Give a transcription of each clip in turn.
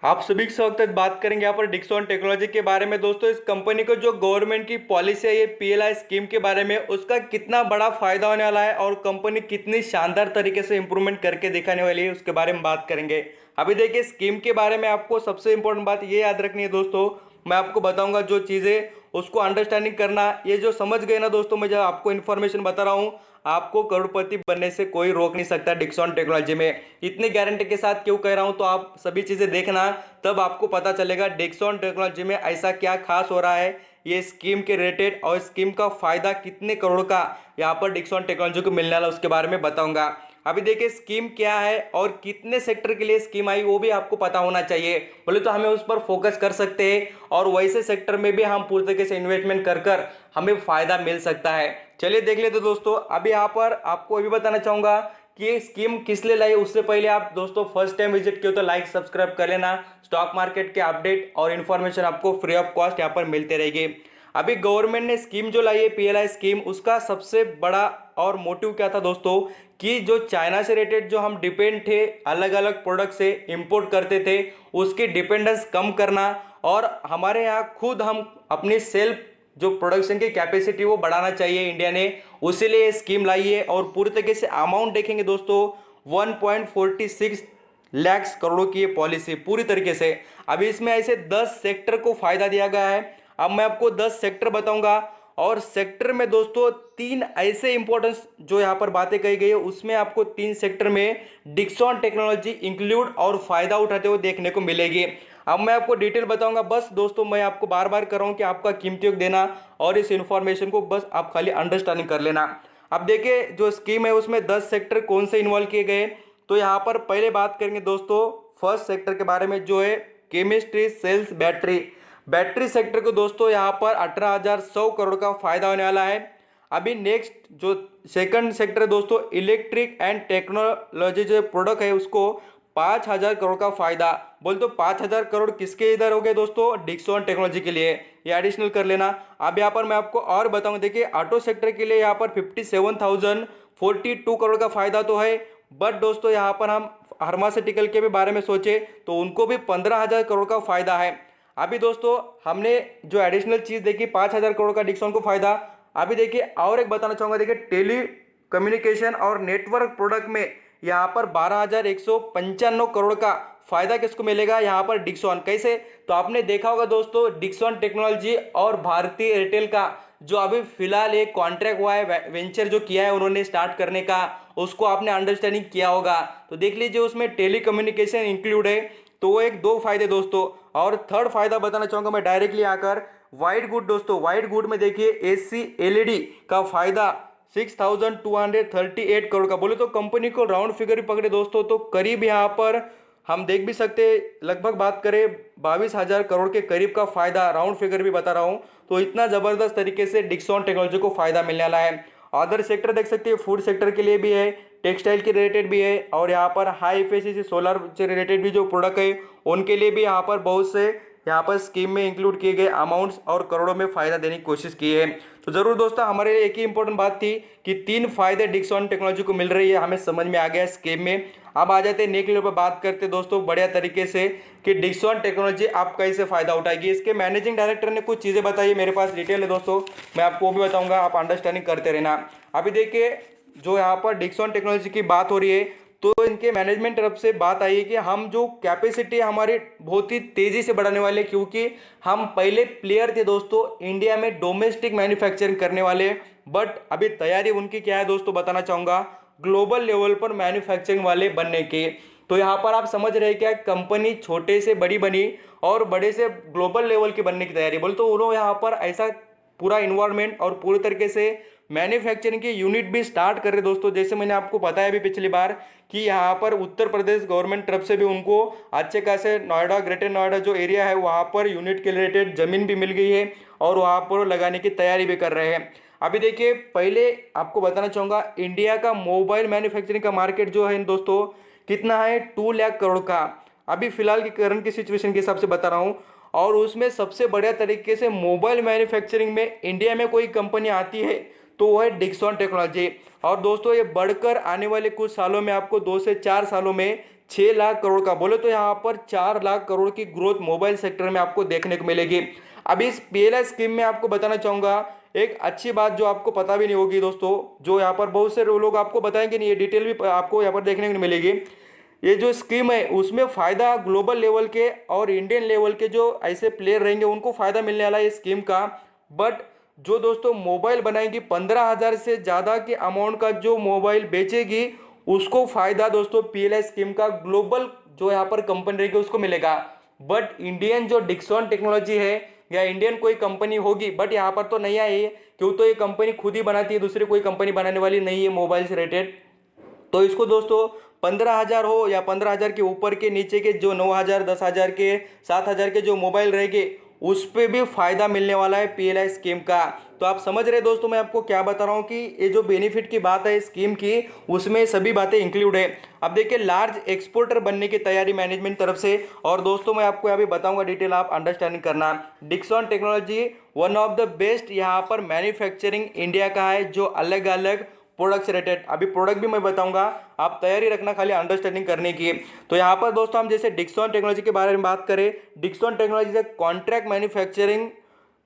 आप सभी के साथ बात करेंगे यहाँ पर डिक्सॉन टेक्नोलॉजी के बारे में। दोस्तों, इस कंपनी को जो गवर्नमेंट की पॉलिसी है ये पीएलआई स्कीम के बारे में, उसका कितना बड़ा फायदा होने वाला है और कंपनी कितनी शानदार तरीके से इंप्रूवमेंट करके दिखाने वाली है उसके बारे में बात करेंगे। अभी देखिए, स्कीम के बारे में आपको सबसे इंपॉर्टेंट बात ये याद रखनी है दोस्तों। मैं आपको बताऊंगा जो चीज़ें उसको अंडरस्टैंडिंग करना, ये जो समझ गए ना दोस्तों, मैं जो आपको इन्फॉर्मेशन बता रहा हूँ, आपको करोड़पति बनने से कोई रोक नहीं सकता डिक्सॉन टेक्नोलॉजी में। इतनी गारंटी के साथ क्यों कह रहा हूँ, तो आप सभी चीज़ें देखना, तब आपको पता चलेगा डिक्सॉन टेक्नोलॉजी में ऐसा क्या खास हो रहा है, ये स्कीम के रिलेटेड और स्कीम का फायदा कितने करोड़ का यहाँ पर डिक्सॉन टेक्नोलॉजी को मिलने वाला उसके बारे में बताऊंगा। अभी देखिए, स्कीम क्या है और कितने सेक्टर के लिए स्कीम आई वो भी आपको पता होना चाहिए। बोले तो हमें उस पर फोकस कर सकते हैं और वैसे सेक्टर में भी हम पूरी तरीके से इन्वेस्टमेंट कर कर हमें फायदा मिल सकता है। चलिए देख लेते दोस्तों। अभी यहाँ पर आपको ये भी बताना चाहूंगा कि ये स्कीम किस लिए लाई। उससे पहले आप दोस्तों फर्स्ट टाइम विजिट किए तो लाइक सब्सक्राइब कर लेना। स्टॉक मार्केट के अपडेट और इन्फॉर्मेशन आपको फ्री ऑफ कॉस्ट यहाँ पर मिलते रहेगी। अभी गवर्नमेंट ने स्कीम जो लाई है पीएलआई स्कीम, उसका सबसे बड़ा और मोटिव क्या था दोस्तों, कि जो चाइना से रिलेटेड जो हम डिपेंड थे, अलग अलग प्रोडक्ट से इंपोर्ट करते थे, उसकी डिपेंडेंस कम करना और हमारे यहाँ खुद हम अपनी सेल्फ जो प्रोडक्शन की कैपेसिटी वो बढ़ाना चाहिए इंडिया ने, उसीलिए स्कीम लाई है। और पूरी तरीके से अमाउंट देखेंगे दोस्तों, 1.46 लाख करोड़ों की ये पॉलिसी पूरी तरीके से। अभी इसमें ऐसे 10 सेक्टर को फायदा दिया गया है। अब मैं आपको 10 सेक्टर बताऊंगा और सेक्टर में दोस्तों तीन ऐसे इंपॉर्टेंस जो यहाँ पर बातें कही गई है, उसमें आपको 3 सेक्टर में डिक्सॉन टेक्नोलॉजी इंक्लूड और फायदा उठाते हुए देखने को मिलेगी। अब मैं आपको डिटेल बताऊंगा। बस दोस्तों, मैं आपको बार बार कर रहा हूँ कि आपका कीमती योग देना और इस इंफॉर्मेशन को बस आप खाली अंडरस्टैंडिंग कर लेना। अब देखिए, जो स्कीम है उसमें 10 सेक्टर कौन से इन्वॉल्व किए गए, तो यहाँ पर पहले बात करेंगे दोस्तों फर्स्ट सेक्टर के बारे में, जो है chemistry cells battery. Battery sector को दोस्तों यहाँ पर 18,100 करोड़ का फायदा होने वाला है। अभी नेक्स्ट जो सेकंड सेक्टर है दोस्तों, इलेक्ट्रिक एंड टेक्नोलॉजी जो प्रोडक्ट है उसको 5,000 करोड़ का फायदा। बोल तो 5,000 करोड़ किसके इधर हो गए दोस्तों, डिक्सॉन टेक्नोलॉजी के लिए, ये एडिशनल कर लेना। अब यहाँ पर मैं आपको और बताऊंगा। देखिए, ऑटो सेक्टर के लिए यहाँ पर 57,042 करोड़ का फायदा तो है, बट दोस्तों यहाँ पर हम फार्मास्यूटिकल के भी बारे में सोचे तो उनको भी 15,000 करोड़ का फायदा है। अभी दोस्तों हमने जो एडिशनल चीज देखी 5,000 करोड़ का डिस्काउंट को फायदा। अभी देखिए और एक बताना चाहूंगा। देखिए, टेली कम्युनिकेशन और नेटवर्क प्रोडक्ट में यहाँ पर 12,195 करोड़ का फायदा किसको मिलेगा, यहाँ पर डिक्सॉन। कैसे, तो आपने देखा होगा दोस्तों, डिक्सॉन टेक्नोलॉजी और भारतीय एयरटेल का जो अभी फिलहाल एक कॉन्ट्रैक्ट हुआ है, वेंचर जो किया है उन्होंने स्टार्ट करने का, उसको आपने अंडरस्टैंडिंग किया होगा। तो देख लीजिए उसमें टेली कम्युनिकेशन इंक्लूड है। तो वो एक दो फायदे दोस्तों। और थर्ड फायदा बताना चाहूंगा मैं डायरेक्टली आकर, वाइट गुड दोस्तों। वाइट गुड में देखिए एसी एलईडी का फायदा 6,238 करोड़ का। बोले तो कंपनी को राउंड फिगर भी पकड़े दोस्तों तो करीब यहाँ पर हम देख भी सकते, लगभग बात करें 22,000 करोड़ के करीब का फायदा, राउंड फिगर भी बता रहा हूँ। तो इतना जबरदस्त तरीके से डिक्सॉन टेक्नोलॉजी को फायदा मिलने वाला है। अदर सेक्टर देख सकते हैं, फूड सेक्टर के लिए भी है, टेक्सटाइल के रिलेटेड भी है, और यहाँ पर हाई एफिशिएंसी सोलर से रिलेटेड भी जो प्रोडक्ट है उनके लिए भी यहाँ पर बहुत से यहाँ पर स्कीम में इंक्लूड किए गए अमाउंट्स और करोड़ों में फायदा देने की कोशिश की है। तो जरूर दोस्तों, हमारे लिए एक ही इंपॉर्टेंट बात थी कि 3 फायदे डिक्सॉन टेक्नोलॉजी को मिल रही है, हमें समझ में आ गया स्कीम में। अब आ जाते हैं नेक्स्ट लेवल पर बात करते दोस्तों बढ़िया तरीके से कि डिक्सॉन टेक्नोलॉजी आप कैसे फायदा उठाएगी। इसके मैनेजिंग डायरेक्टर ने कुछ चीज़ें बताई, मेरे पास डिटेल है दोस्तों, मैं आपको वो भी बताऊंगा, आप अंडरस्टैंडिंग करते रहना। अभी देखिए, जो यहाँ पर डिक्सॉन टेक्नोलॉजी की बात हो रही है, तो इनके मैनेजमेंट तरफ से बात आई है कि हम जो कैपेसिटी हमारी बहुत ही तेज़ी से बढ़ाने वाले, क्योंकि हम पहले प्लेयर थे दोस्तों इंडिया में डोमेस्टिक मैन्युफैक्चरिंग करने वाले, बट अभी तैयारी उनकी क्या है दोस्तों बताना चाहूँगा, ग्लोबल लेवल पर मैन्युफैक्चरिंग वाले बनने की। तो यहाँ पर आप समझ रहे क्या, कंपनी छोटे से बड़ी बनी और बड़े से ग्लोबल लेवल की बनने की तैयारी। बोल तो उन्होंने यहाँ पर ऐसा पूरा इन्वायरमेंट और पूरी तरीके से मैन्युफैक्चरिंग की यूनिट भी स्टार्ट कर रहे दोस्तों। जैसे मैंने आपको बताया भी पिछली बार कि यहाँ पर उत्तर प्रदेश गवर्नमेंट तरफ से भी उनको अच्छे खासे नोएडा, ग्रेटर नोएडा जो एरिया है वहाँ पर यूनिट के रिलेटेड ज़मीन भी मिल गई है और वहाँ पर लगाने की तैयारी भी कर रहे हैं। अभी देखिए, पहले आपको बताना चाहूँगा, इंडिया का मोबाइल मैन्युफैक्चरिंग का मार्केट जो है दोस्तों कितना है, 2 लाख करोड़ का। अभी फिलहाल की करंट की सिचुएशन के हिसाब से बता रहा हूँ। और उसमें सबसे बढ़िया तरीके से मोबाइल मैन्युफैक्चरिंग में इंडिया में कोई कंपनी आती है तो वो है डिक्सॉन टेक्नोलॉजी। और दोस्तों ये बढ़कर आने वाले कुछ सालों में आपको 2 से 4 सालों में 6 लाख करोड़ का, बोले तो यहाँ पर 4 लाख करोड़ की ग्रोथ मोबाइल सेक्टर में आपको देखने को मिलेगी। अब इस पीएलआई स्कीम में आपको बताना चाहूंगा एक अच्छी बात जो आपको पता भी नहीं होगी दोस्तों, जो यहाँ पर बहुत से लोग आपको बताएंगे नहीं, ये डिटेल भी आपको यहाँ पर देखने को मिलेगी। ये जो स्कीम है उसमें फ़ायदा ग्लोबल लेवल के और इंडियन लेवल के जो ऐसे प्लेयर रहेंगे उनको फ़ायदा मिलने वाला है इस स्कीम का। बट जो दोस्तों मोबाइल बनाएंगी 15,000 से ज़्यादा के अमाउंट का जो मोबाइल बेचेगी उसको फ़ायदा दोस्तों पीएलआई स्कीम का ग्लोबल जो यहाँ पर कंपनी रहेगी उसको मिलेगा। बट इंडियन जो डिक्सॉन टेक्नोलॉजी है या इंडियन कोई कंपनी होगी, बट यहाँ पर तो नहीं आई है क्यों, तो ये कंपनी खुद ही बनाती है, दूसरी कोई कंपनी बनाने वाली नहीं है मोबाइल से रिलेटेड। तो इसको दोस्तों 15,000 हो या 15,000 के ऊपर के नीचे के जो 9,000 10,000 के 7,000 के जो मोबाइल रहेंगे उस पर भी फायदा मिलने वाला है पीएलआई स्कीम का। तो आप समझ रहे दोस्तों मैं आपको क्या बता रहा हूँ कि ये जो बेनिफिट की बात है स्कीम की उसमें सभी बातें इंक्लूड है। अब देखिए लार्ज एक्सपोर्टर बनने की तैयारी मैनेजमेंट तरफ से, और दोस्तों मैं आपको अभी बताऊंगा डिटेल, आप अंडरस्टैंडिंग करना। Dixon technology one of the best यहाँ पर मैन्युफैक्चरिंग इंडिया का है जो अलग अलग प्रोडक्ट्स रिलेटेड, अभी प्रोडक्ट भी मैं बताऊंगा, आप तैयारी रखना खाली अंडरस्टैंडिंग करने की। तो यहाँ पर दोस्तों हम जैसे डिक्सॉन टेक्नोलॉजी के बारे में बात करें, डिक्सॉन टेक्नोलॉजी से contract manufacturing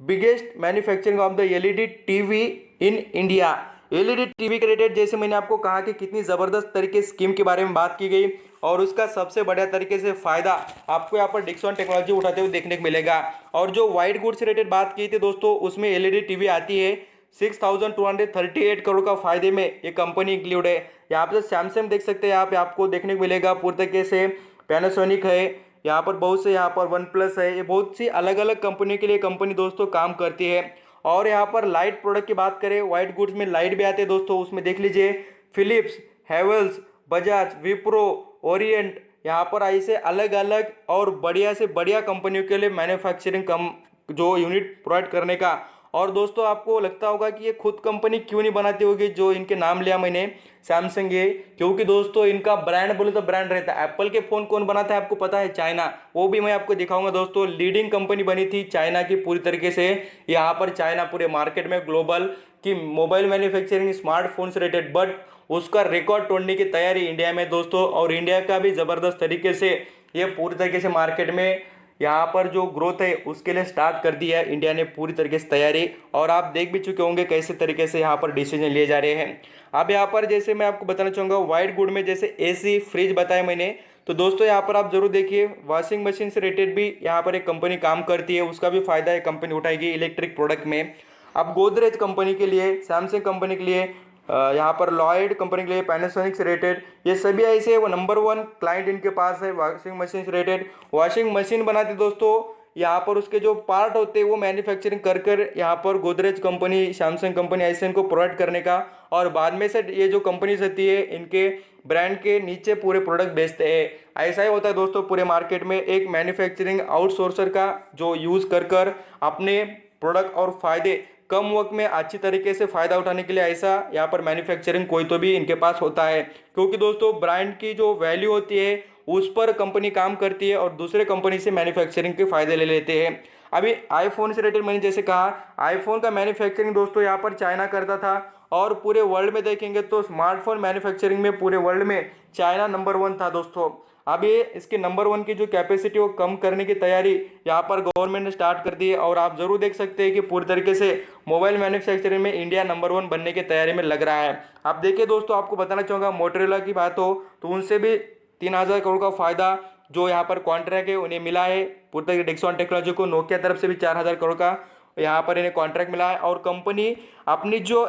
biggest manufacturing of the LED TV in India. LED TV के रिलेटेड जैसे मैंने आपको कहा कि कितनी ज़बरदस्त तरीके स्कीम के बारे में बात की गई और उसका सबसे बढ़िया तरीके से फायदा आपको यहाँ पर डिक्सॉन टेक्नोलॉजी उठाते हुए देखने को मिलेगा। और जो वाइट गुड्स से रिलेटेड बात की थी दोस्तों उसमें एलईडी टीवी आती है 6,238 करोड़ का फायदे में ये कंपनी इंक्लूड है। यहाँ पे सैमसंग देख सकते हैं, यहाँ पे आपको देखने को मिलेगा पूरी तरीके से, पैनासोनिक है, यहाँ पर बहुत से, यहाँ पर वन प्लस है, ये बहुत सी अलग अलग कंपनी के लिए कंपनी दोस्तों काम करती है। और यहाँ पर लाइट प्रोडक्ट की बात करें, व्हाइट गुड्स में लाइट भी आते हैं दोस्तों, उसमें देख लीजिए फिलिप्स, हैवेल्स, बजाज, विप्रो, ओरिएंट, यहाँ पर ऐसे अलग अलग और बढ़िया से बढ़िया कंपनियों के लिए मैन्युफैक्चरिंग कम जो यूनिट प्रोवाइड करने का। और दोस्तों आपको लगता होगा कि ये खुद कंपनी क्यों नहीं बनाती होगी, जो इनके नाम लिया मैंने सैमसंग है, क्योंकि दोस्तों इनका ब्रांड बोले तो ब्रांड रहता है। एप्पल के फ़ोन कौन बनाता है आपको पता है, चाइना, वो भी मैं आपको दिखाऊंगा दोस्तों। लीडिंग कंपनी बनी थी चाइना की पूरी तरीके से, यहाँ पर चाइना पूरे मार्केट में ग्लोबल की मोबाइल मैन्युफैक्चरिंग स्मार्टफोन से रिलेटेड, बट उसका रिकॉर्ड तोड़ने की तैयारी इंडिया में दोस्तों। और इंडिया का भी ज़बरदस्त तरीके से ये पूरी तरीके से मार्केट में यहाँ पर जो ग्रोथ है उसके लिए स्टार्ट कर दिया है इंडिया ने पूरी तरीके से तैयारी। और आप देख भी चुके होंगे कैसे तरीके से यहाँ पर डिसीजन लिए जा रहे हैं। अब यहाँ पर जैसे मैं आपको बताना चाहूँगा वाइट गुड में जैसे एसी, फ्रिज बताया मैंने, तो दोस्तों यहाँ पर आप जरूर देखिए वॉशिंग मशीन से रिलेटेड भी यहाँ पर एक कंपनी काम करती है, उसका भी फायदा है कंपनी उठाएगी इलेक्ट्रिक प्रोडक्ट में। अब गोदरेज कंपनी के लिए, सैमसंग कंपनी के लिए, यहाँ पर लॉयड कंपनी के लिए, पैनासोनिक से रिलेटेड, ये सभी ऐसे वो नंबर 1 क्लाइंट इनके पास है वॉशिंग मशीन से रिलेटेड। वॉशिंग मशीन बनाते दोस्तों, यहाँ पर उसके जो पार्ट होते हैं वो मैन्युफैक्चरिंग कर कर यहाँ पर गोदरेज कंपनी, सैमसंग कंपनी ऐसे इनको प्रोवाइड करने का, और बाद में से ये जो कंपनीज होती है इनके ब्रांड के नीचे पूरे प्रोडक्ट बेचते हैं। ऐसा ही होता है दोस्तों पूरे मार्केट में, एक मैन्युफैक्चरिंग आउटसोर्सर का जो यूज़ कर कर अपने प्रोडक्ट और फायदे कम वक्त में अच्छी तरीके से फ़ायदा उठाने के लिए ऐसा यहाँ पर मैन्युफैक्चरिंग कोई तो भी इनके पास होता है। क्योंकि दोस्तों ब्रांड की जो वैल्यू होती है उस पर कंपनी काम करती है और दूसरे कंपनी से मैन्युफैक्चरिंग के फ़ायदे ले लेते हैं। अभी आईफोन से रिलेटेड मैंने जैसे कहा, आईफोन का मैन्युफैक्चरिंग दोस्तों यहाँ पर चाइना करता था, और पूरे वर्ल्ड में देखेंगे तो स्मार्टफोन मैन्युफैक्चरिंग में पूरे वर्ल्ड में चाइना नंबर 1 था दोस्तों। अब ये इसके नंबर 1 की जो कैपेसिटी वो कम करने की तैयारी यहाँ पर गवर्नमेंट ने स्टार्ट कर दी है। और आप जरूर देख सकते हैं कि पूरी तरीके से मोबाइल मैन्युफैक्चरिंग में इंडिया नंबर 1 बनने की तैयारी में लग रहा है। आप देखिए दोस्तों, आपको बताना चाहूँगा मोटोरोला की बात हो तो उनसे भी 3,000 करोड़ का फायदा जो यहाँ पर कॉन्ट्रैक्ट है उन्हें मिला है पूरी तरीके डिक्सॉन टेक्नोलॉजी को। नोकिया तरफ से भी 4,000 करोड़ का यहाँ पर इन्हें कॉन्ट्रैक्ट मिला है। और कंपनी अपनी जो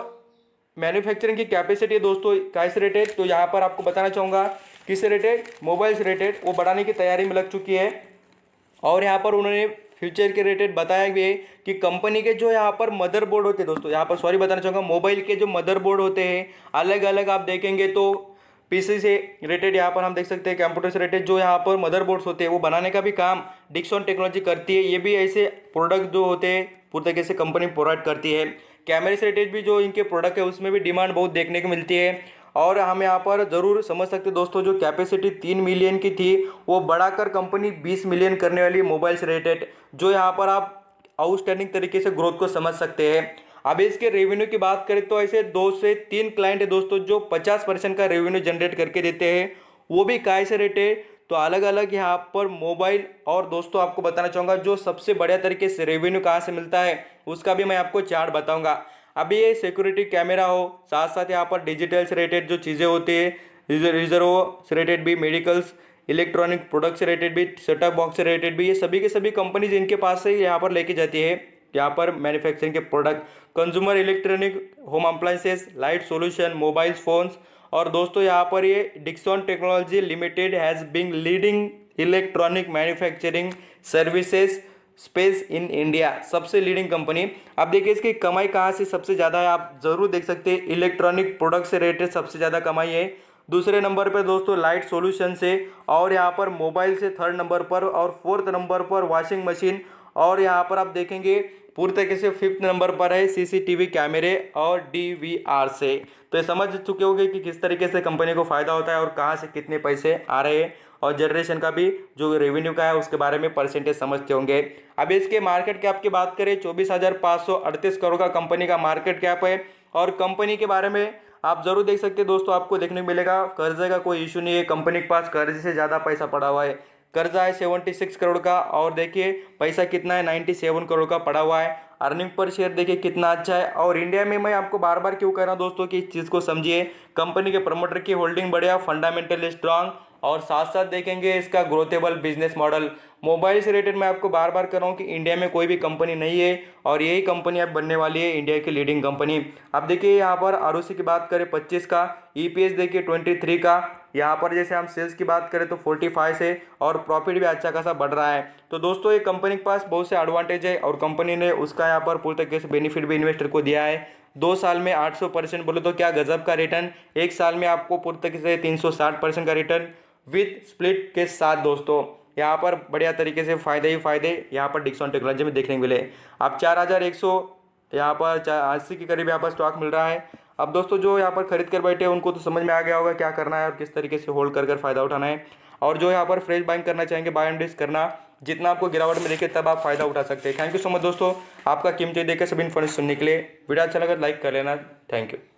मैन्युफैक्चरिंग की कैपेसिटी है दोस्तों कैसे रिलेटेड, तो यहाँ पर आपको बताना चाहूँगा किससे रिलेटेड, मोबाइल से रिलेटेड, वो बढ़ाने की तैयारी में लग चुकी है। और यहाँ पर उन्होंने फ्यूचर के रिलेटेड बताया भी है कि कंपनी के जो यहाँ पर मदरबोर्ड होते हैं दोस्तों, यहाँ पर सॉरी बताना चाहूँगा, मोबाइल के जो मदरबोर्ड होते हैं अलग अलग आप देखेंगे तो पीसी से रिलेटेड, यहाँ पर हम देख सकते हैं कंप्यूटर से रिलेटेड जो यहाँ पर मदरबोर्ड्स होते हैं वो बनाने का भी काम डिक्सॉन टेक्नोलॉजी करती है। ये भी ऐसे प्रोडक्ट जो होते हैं पूरी तरीके से कंपनी प्रोवाइड करती है। कैमरे से रिलेटेड भी जो इनके प्रोडक्ट है उसमें भी डिमांड बहुत देखने को मिलती है। और हम यहाँ पर ज़रूर समझ सकते हैं दोस्तों, जो कैपेसिटी 3 मिलियन की थी वो बढ़ाकर कंपनी 20 मिलियन करने वाली मोबाइल से रिलेटेड, जो यहाँ पर आप आउटस्टैंडिंग तरीके से ग्रोथ को समझ सकते हैं। अब इसके रेवेन्यू की बात करें तो ऐसे 2 से 3 क्लाइंट है दोस्तों जो 50% का रेवेन्यू जनरेट करके देते हैं। वो भी काय से रेट है। तो अलग अलग यहाँ पर मोबाइल, और दोस्तों आपको बताना चाहूँगा जो सबसे बढ़िया तरीके से रेवेन्यू कहाँ से मिलता है उसका भी मैं आपको चार्ट बताऊँगा। अभी ये सिक्योरिटी कैमरा हो, साथ साथ यहाँ पर डिजिटल से रिलेटेड जो चीज़ें होती है, रिजर्व से रिलेटेड भी, मेडिकल्स, इलेक्ट्रॉनिक प्रोडक्ट से रिलेटेड भी, सेटअप बॉक्स से रिलेटेड भी, ये सभी के सभी कंपनीज इनके पास से यहाँ पर लेके जाती है। यहाँ पर मैन्युफैक्चरिंग के product, consumer electronic, home appliances, light solution, mobile phones. और दोस्तों यहाँ पर ये Dixon technology limited has been leading electronic manufacturing services space in India, सबसे लीडिंग कंपनी। अब देखिए इसकी कमाई कहाँ से सबसे ज़्यादा है, आप जरूर देख सकते हैं इलेक्ट्रॉनिक प्रोडक्ट से रिलेटेड सबसे ज़्यादा कमाई है। दूसरे नंबर पर दोस्तों लाइट सॉल्यूशन से, और यहाँ पर मोबाइल से थर्ड नंबर पर, और फोर्थ नंबर पर वॉशिंग मशीन, और यहाँ पर आप देखेंगे पूरी तरीके से फिफ्थ नंबर पर है सीसीटीवी कैमरे और डीवीआर से। तो ये समझ चुके होंगे कि किस तरीके से कंपनी को फायदा होता है और कहाँ से कितने पैसे आ रहे हैं, और जनरेशन का भी जो रेवेन्यू का है उसके बारे में परसेंटेज समझते होंगे। अब इसके मार्केट कैप की बात करें, 24,538 करोड़ का कंपनी का मार्केट कैप है। और कंपनी के बारे में आप जरूर देख सकते हैं दोस्तों, आपको देखने को मिलेगा कर्जे का कोई इशू नहीं है, कंपनी के पास कर्जे से ज़्यादा पैसा पड़ा हुआ है। कर्जा है 76 करोड़ का, और देखिए पैसा कितना है 97 करोड़ का पड़ा हुआ है। अर्निंग पर शेयर देखिए कितना अच्छा है। और इंडिया में मैं आपको बार बार क्यों कह रहा हूँ दोस्तों कि इस चीज़ को समझिए, कंपनी के प्रमोटर की होल्डिंग बढ़िया, फंडामेंटल स्ट्रांग, और साथ साथ देखेंगे इसका ग्रोथेबल बिजनेस मॉडल। मोबाइल से रिलेटेड मैं आपको बार बार कर रहा हूँ कि इंडिया में कोई भी कंपनी नहीं है, और यही कंपनी अब बनने वाली है इंडिया की लीडिंग कंपनी। अब देखिए यहाँ पर आरओसी की बात करें 25 का, ईपीएस देखिए 23 का, यहाँ पर जैसे हम सेल्स की बात करें तो 45 से, और प्रॉफिट भी अच्छा खासा बढ़ रहा है। तो दोस्तों ये कंपनी के पास बहुत से एडवांटेज है, और कंपनी ने उसका यहाँ पर पूरी तरीके से बेनिफिट भी इन्वेस्टर को दिया है। 2 साल में 800% बोले तो क्या गजब का रिटर्न, 1 साल में आपको पूरी तरीके से 360% का रिटर्न विद स्प्लिट के साथ। दोस्तों यहाँ पर बढ़िया तरीके से फायदे ही फायदे यहाँ पर डिक्सन टेक्नोलॉजी में देखने को मिले। अब 4100 यहाँ पर 80 के करीब यहाँ पर स्टॉक मिल रहा है। अब दोस्तों जो यहाँ पर खरीद कर बैठे हैं उनको तो समझ में आ गया होगा क्या करना है और किस तरीके से होल्ड कर फायदा उठाना है। और जो यहाँ पर फ्रेश बाइंग करना चाहेंगे, बाय एंड डिस्क करना, जितना आपको गिरावट में देखे तब आप फायदा उठा सकते हैं। थैंक यू सो मच दोस्तों, आपका कीमती देकर सभी इन्फॉर्मेशन सुनने के लिए। वीडियो अच्छा लगा लाइक कर लेना। Thank you.